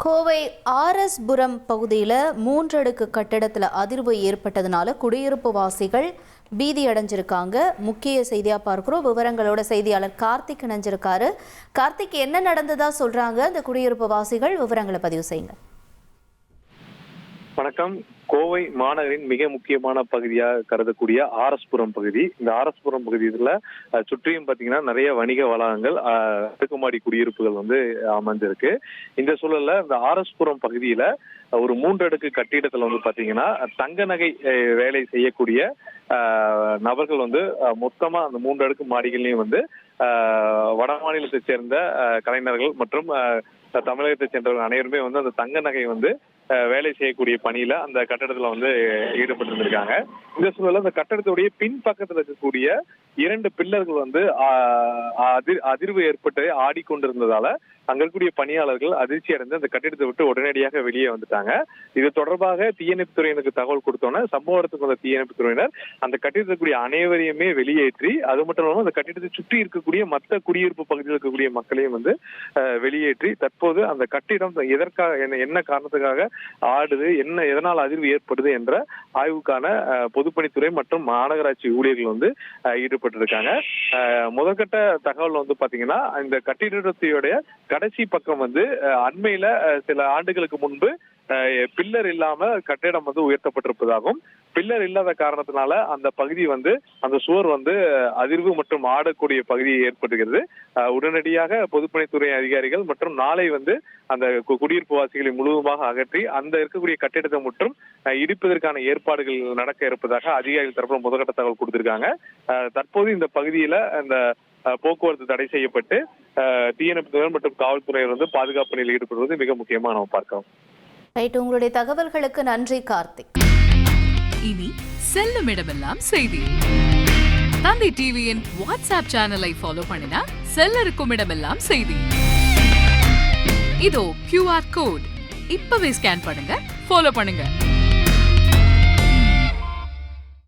Kovai RS புரம் பகுதியில் 3 அடுக்கு கட்டிடத்தில் அதிர்வு ஏற்பட்டதுனால குடியிருப்பு வாசிகள் பீதி அடைஞ்சிருக்காங்க. முக்கிய செய்தியா பார்க்கிறோம். விவரங்களோட செய்தியாளர் கார்த்திக் இணைஞ்சிருக்காரு. கார்த்திக், என்ன நடந்ததா சொல்றாங்க இந்த குடியிருப்பு வாசிகள்? விவரங்களை பதிவு செய்யுங்க. வணக்கம். கோவை மாநகரின் மிக முக்கியமான பகுதியாக கருதக்கூடிய ஆர்எஸ் புரம் பகுதி. இந்த ஆர்எஸ் புரம் பகுதியில சுற்றியும் பாத்தீங்கன்னா நிறைய வணிக வளாகங்கள், அடுக்குமாடி குடியிருப்புகள் அமைஞ்சிருக்கு. இந்த சூழல்ல இந்த ஆர்எஸ் புரம் பகுதியில ஒரு 3 அடுக்கு கட்டிடத்துல பாத்தீங்கன்னா தங்க நகை வேலை செய்யக்கூடிய நபர்கள் மொத்தமா அந்த 3 அடுக்கு மாடிகள்லயும் வட மாநிலத்தை சேர்ந்த கலைஞர்கள் மற்றும் தமிழகத்தை சேர்ந்தவர்கள் அனைவருமே அந்த தங்க நகை வேலை செய்யக்கூடிய பணியில அந்த கட்டடத்துல ஈடுபட்டு இருந்திருக்காங்க. இந்த சூழல்ல அந்த கட்டடத்துடைய பின்பக்கத்துல இருக்கக்கூடிய 2 பில்லர்கள் அதிர்வு ஏற்பட்டு ஆடிக்கொண்டிருந்ததால அங்க இருக்கக்கூடிய பணியாளர்கள் அதிர்ச்சி அடைந்து அந்த கட்டிடத்தை விட்டு உடனடியாக வெளியே வந்துட்டாங்க. இது தொடர்பாக தீயணைப்பு துறையினருக்கு தகவல் கொடுத்தோன்னே சம்பவ இடத்துக்கு வந்த தீயணைப்பு துறையினர் அந்த கட்டிடத்துக்குரிய அனைவரையுமே வெளியேற்றி, அது மட்டும் இல்லாமல் அந்த கட்டிடத்தை சுற்றி இருக்கக்கூடிய மற்ற குடியிருப்பு பகுதியில் இருக்கக்கூடிய மக்களையும் வெளியேற்றி தற்போது அந்த கட்டிடம் எதற்காக என்ன காரணத்துக்காக ஆடுது, எதனால் அதிர்வு ஏற்படுது என்ற ஆய்வுக்கான பொதுப்பணித்துறை மற்றும் மாநகராட்சி ஊழியர்கள் ஈடுபட்டிருக்காங்க. முதற்கட்ட தகவல் பாத்தீங்கன்னா இந்த கட்டிடத்தையுடைய கடைசி பக்கம் அண்மையில சில ஆண்டுகளுக்கு முன்பு பில்லர் இல்லாம கட்டிடம் உயர்த்தப்பட்டிருப்பதாகவும், பில்லர் இல்லாத காரணத்தினால அந்த பகுதி அந்த சுவர் அதிர்வு மற்றும் ஆடக்கூடிய பகுதி ஏற்படுகிறது. உடனடியாக பொதுப்பணித்துறை அதிகாரிகள் மற்றும் நாளை அந்த குடியிருப்பு வாசிகளை முழுவதுமாக அகற்றி அந்த இருக்கக்கூடிய கட்டிடத்தை மற்றும் இடிப்பதற்கான ஏற்பாடுகள் நடக்க இருப்பதாக அதிகாரிகள் தரப்புல முதற்கட்ட தகவல் கொடுத்திருக்காங்க. தற்போது இந்த பகுதியில அந்த போக்குவரத்து தடை செய்யப்பட்டு தீயணைப்பு மற்றும் காவல்துறையினர் பாதுகாப்பு பணியில் ஈடுபடுவது மிக முக்கியமா நம்ம பார்க்கிறோம். உங்களுடைய தகவல்களுக்கு நன்றி கார்த்திக். இனி செல்லும் இடமெல்லாம் செய்தி. தந்தை டிவியின் வாட்ஸ்அப் சேனலை ஃபாலோ பண்ணினா செல்லருக்கும் இடமெல்லாம் செய்தி. இதோ QR கோட் இப்பவே ஸ்கேன் பண்ணுங்க, ஃபாலோ பண்ணுங்க.